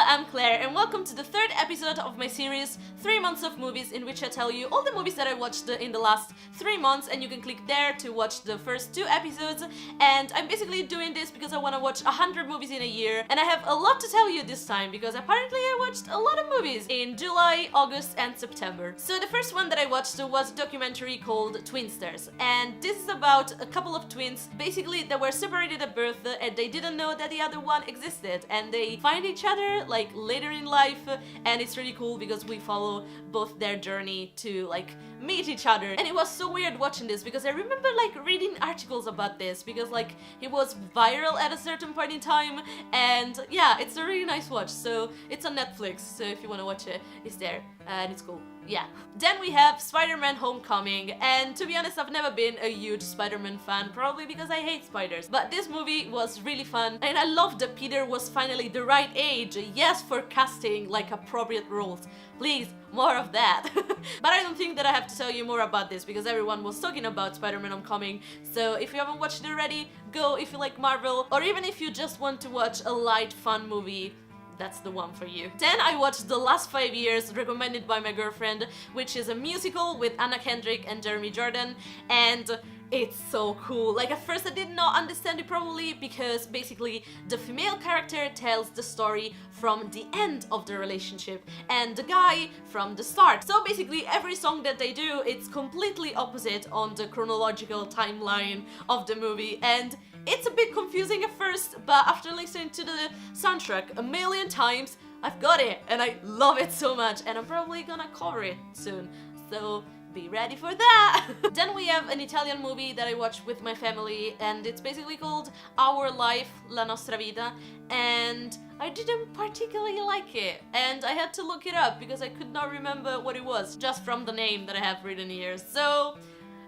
I'm Claire and welcome to the third episode of my series 3 months of movies, in which I tell you all the movies that I watched in the last 3 months, and you can click there to watch the first 2 episodes. And I'm basically doing this because I want to watch 100 movies in a year, and I have a lot to tell you this time because apparently I watched a lot of movies in July, August and September. So the first one that I watched was a documentary called Twinsters, and this is about a couple of twins basically that were separated at birth and they didn't know that the other one existed, and they find each other like later in life, and it's really cool because we follow both their journey to like meet each other. And it was so weird watching this because I remember like reading articles about this because like it was viral at a certain point in time, and yeah, it's a really nice watch. So it's on Netflix, so if you want to watch it, it's there and it's cool. Yeah. Then we have Spider-Man Homecoming, and to be honest, I've never been a huge Spider-Man fan, probably because I hate spiders. But this movie was really fun, and I loved that Peter was finally the right age. Yes, for casting like appropriate roles. Please, more of that. But I don't think that I have to tell you more about this because everyone was talking about Spider-Man Homecoming. So if you haven't watched it already, go if you like Marvel, or even if you just want to watch a light, fun movie, that's the one for you. Then I watched The Last 5 Years, recommended by my girlfriend, which is a musical with Anna Kendrick and Jeremy Jordan, and it's so cool. Like at first I did not understand it probably because basically the female character tells the story from the end of the relationship and the guy from the start. So basically every song that they do, it's completely opposite on the chronological timeline of the movie, and it's a bit confusing at first, but after listening to the soundtrack a million times, I've got it and I love it so much, and I'm probably gonna cover it soon. So be ready for that! Then we have an Italian movie that I watched with my family, and it's basically called Our Life, La Nostra Vita, and I didn't particularly like it, and I had to look it up because I could not remember what it was, just from the name that I have written here, so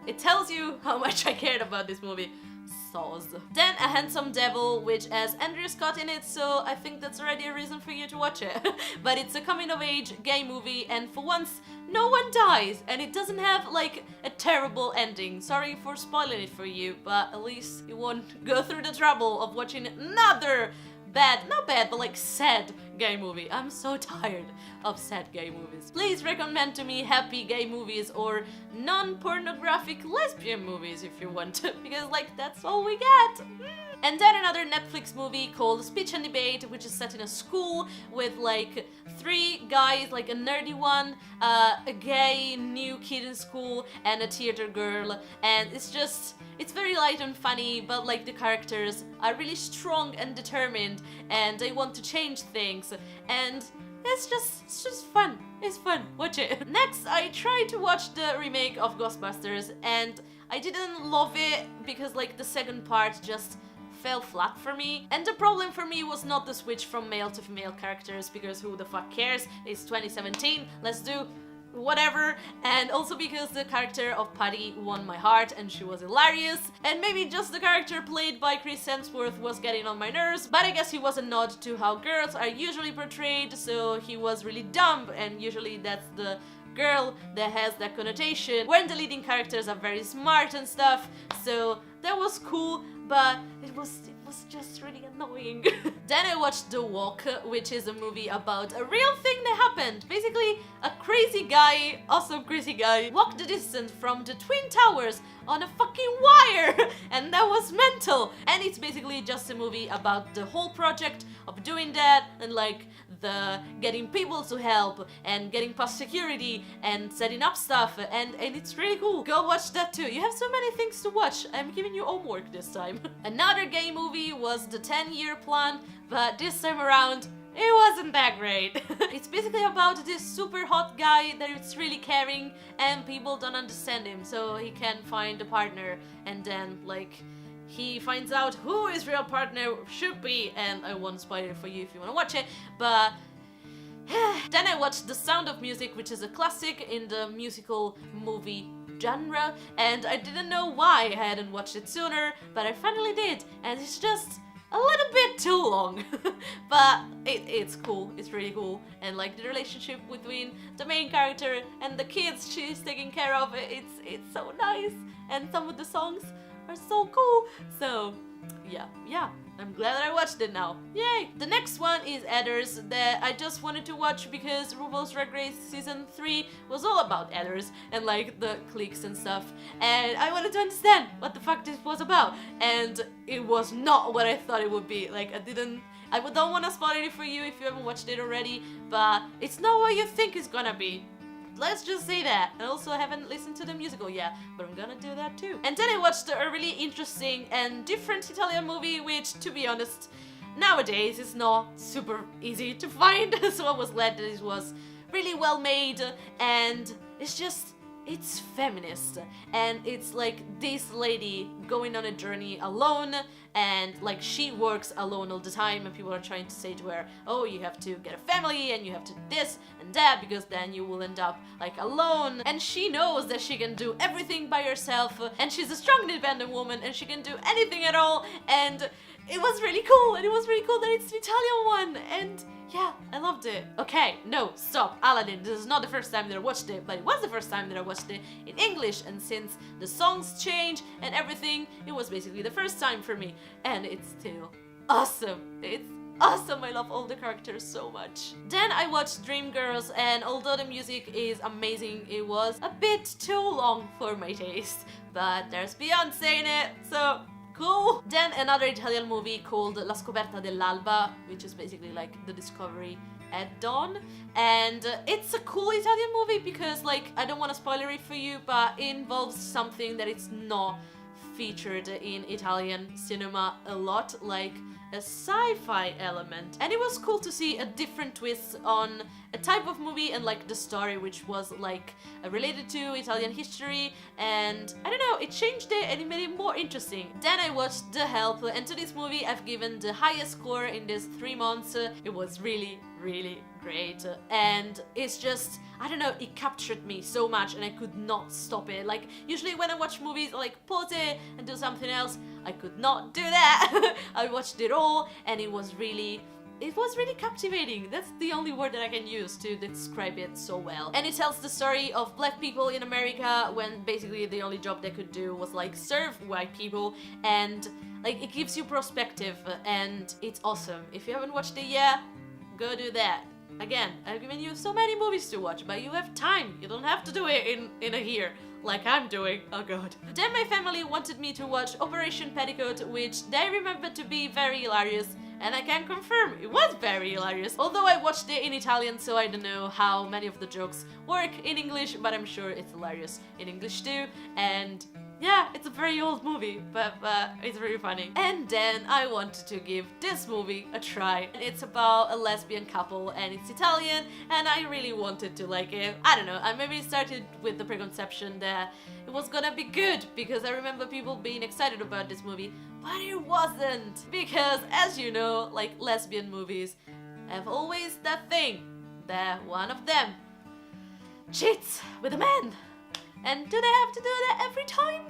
it tells you how much I cared about this movie. Then A Handsome Devil, which has Andrew Scott in it, so I think that's already a reason for you to watch it. But it's a coming-of-age gay movie, and for once, no one dies, and it doesn't have like a terrible ending. Sorry for spoiling it for you, but at least you won't go through the trouble of watching another not bad, but like sad gay movie. I'm so tired of sad gay movies. Please recommend to me happy gay movies or non-pornographic lesbian movies if you want to, because like that's all we get. And then another Netflix movie called Speech and Debate, which is set in a school with like 3 guys, like a nerdy one, a gay new kid in school, and a theater girl, and it's very light and funny, but like the characters are really strong and determined, and they want to change things, and it's just fun. It's fun. Watch it. Next, I tried to watch the remake of Ghostbusters, and I didn't love it because like the second part just fell flat for me. And the problem for me was not the switch from male to female characters, because who the fuck cares? It's 2017, let's do whatever, and also because the character of Patty won my heart and she was hilarious, and maybe just the character played by Chris Hemsworth was getting on my nerves, but I guess he was a nod to how girls are usually portrayed, so he was really dumb, and usually that's the girl that has that connotation when the leading characters are very smart and stuff, so that was cool, but it was just really annoying. Then I watched The Walk, which is a movie about a real thing that happened. Basically, a crazy guy, awesome crazy guy, walked the distance from the Twin Towers on a fucking wire, and that was mental. And it's basically just a movie about the whole project of doing that, and like the getting people to help and getting past security and setting up stuff, and it's really cool. Go watch that too. You have so many things to watch. I'm giving you homework this time. Another gay movie was The 10-Year Plan, but this time around it wasn't that great. It's basically about this super hot guy that is really caring, and people don't understand him, so he can't find a partner, and then like he finds out who his real partner should be, and I won't spoil it for you if you want to watch it, but then I watched The Sound of Music, which is a classic in the musical movie genre, and I didn't know why I hadn't watched it sooner, but I finally did, and it's just a little bit too long. But it's cool, it's really cool, and like the relationship between the main character and the kids she's taking care of, it's so nice, and some of the songs are so cool, so yeah, I'm glad that I watched it now. Yay! The next one is Adders, that I just wanted to watch because RuPaul's Drag Race Season 3 was all about adders and like the cliques and stuff, and I wanted to understand what the fuck this was about, and it was not what I thought it would be. Like, I don't want to spoil it for you if you haven't watched it already, but it's not what you think it's gonna be. Let's just say that. And also I haven't listened to the musical yet, but I'm gonna do that too. And then I watched a really interesting and different Italian movie, which, to be honest, nowadays is not super easy to find, so I was glad that it was really well made, and it's feminist, and it's like this lady going on a journey alone, and like she works alone all the time, and people are trying to say to her, oh, you have to get a family and you have to this and that because then you will end up like alone, and she knows that she can do everything by herself, and she's a strong independent woman and she can do anything at all, and it was really cool, and it was really cool that it's the Italian one, and yeah, I loved it. Okay, no, stop, Aladdin. This is not the first time that I watched it, but it was the first time that I watched it in English, and since the songs change and everything, it was basically the first time for me, and it's still awesome. It's awesome, I love all the characters so much. Then I watched Dreamgirls, and although the music is amazing, it was a bit too long for my taste, but there's Beyonce in it, so cool. Then another Italian movie called La scoperta dell'alba, which is basically like the discovery at dawn, and it's a cool Italian movie because, like, I don't want to spoiler it for you, but it involves something that it's not featured in Italian cinema a lot, like a sci-fi element, and it was cool to see a different twist on a type of movie and like the story, which was like related to Italian history, and I don't know, it changed it and it made it more interesting. Then I watched The Help, and to this movie I've given the highest score in this 3 months. It was really great, and it's just, I don't know, it captured me so much and I could not stop it. Like, usually when I watch movies, I like pause it and do something else. I could not do that. I watched it all, and it was really captivating. That's the only word that I can use to describe it so well. And it tells the story of black people in America when basically the only job they could do was like serve white people, and like it gives you perspective, and it's awesome. If you haven't watched it yet, go do that. Again, I've given you so many movies to watch, but you have time. You don't have to do it in a year like I'm doing. Oh god. Then my family wanted me to watch Operation Petticoat, which they remembered to be very hilarious, and I can confirm it was very hilarious. Although I watched it in Italian, so I don't know how many of the jokes work in English, but I'm sure it's hilarious in English too. And yeah, it's a very old movie, but it's very funny. And then I wanted to give this movie a try. It's about a lesbian couple, and it's Italian, and I really wanted to like it. I don't know, I maybe started with the preconception that it was gonna be good, because I remember people being excited about this movie, but it wasn't. Because, as you know, like, lesbian movies have always that thing, that one of them cheats with a man. And do they have to do that every time?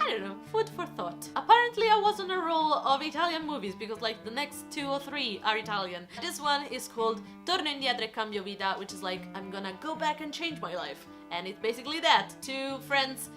I don't know, food for thought. Apparently I was on a roll of Italian movies, because like the next 2 or 3 are Italian. This one is called Torno, indietro, CAMBIO, VITA, which is like, I'm gonna go back and change my life. And it's basically that. 2 friends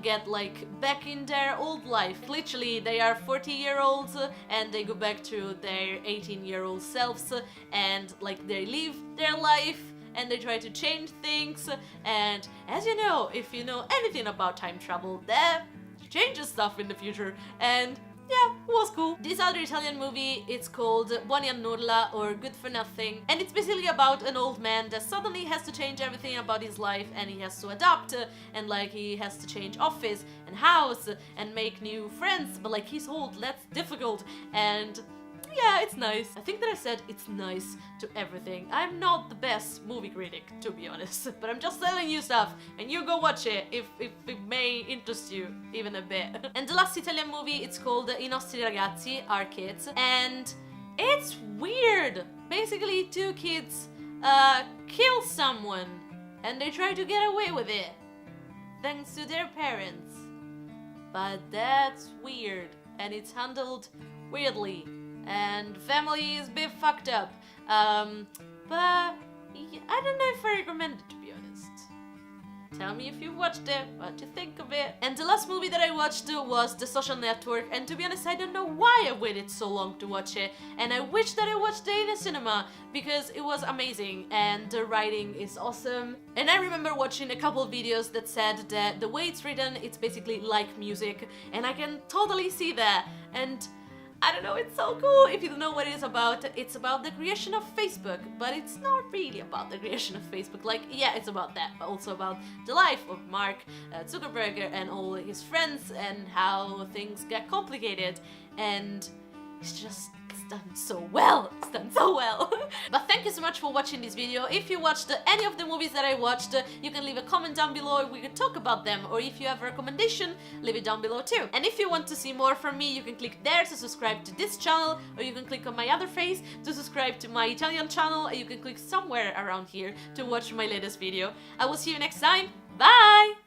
get like back in their old life. Literally, they are 40-year-olds and they go back to their 18-year-old selves, and like they live their life and they try to change things, and as you know, if you know anything about time travel, that changes stuff in the future, and yeah, it was cool. This other Italian movie, it's called Buoni a nulla, or Good for Nothing, and it's basically about an old man that suddenly has to change everything about his life, and he has to adapt, and like he has to change office and house and make new friends, but like he's old, that's difficult, and yeah, it's nice. I think that I said it's nice to everything. I'm not the best movie critic, to be honest, but I'm just telling you stuff, and you go watch it if it may interest you even a bit. And the last Italian movie, it's called I nostri ragazzi, Our Kids, and it's weird. Basically, 2 kids kill someone, and they try to get away with it, thanks to their parents. But that's weird, and it's handled weirdly. And family is a bit fucked up, but I don't know if I recommend it, to be honest. Tell me if you watched it, what you think of it. And the last movie that I watched was The Social Network, and to be honest, I don't know why I waited so long to watch it, and I wish that I watched it in a cinema, because it was amazing, and the writing is awesome. And I remember watching a couple of videos that said that the way it's written, it's basically like music, and I can totally see that, and I don't know, it's so cool. If you don't know what it's about the creation of Facebook, but it's not really about the creation of Facebook. Like, yeah, it's about that, but also about the life of Mark Zuckerberg and all his friends and how things get complicated, and it's done so well. It's done so well. But thank you so much for watching this video. If you watched any of the movies that I watched, you can leave a comment down below and we can talk about them, or if you have a recommendation, leave it down below too. And if you want to see more from me, you can click there to subscribe to this channel, or you can click on my other face to subscribe to my Italian channel, and you can click somewhere around here to watch my latest video. I will see you next time. Bye!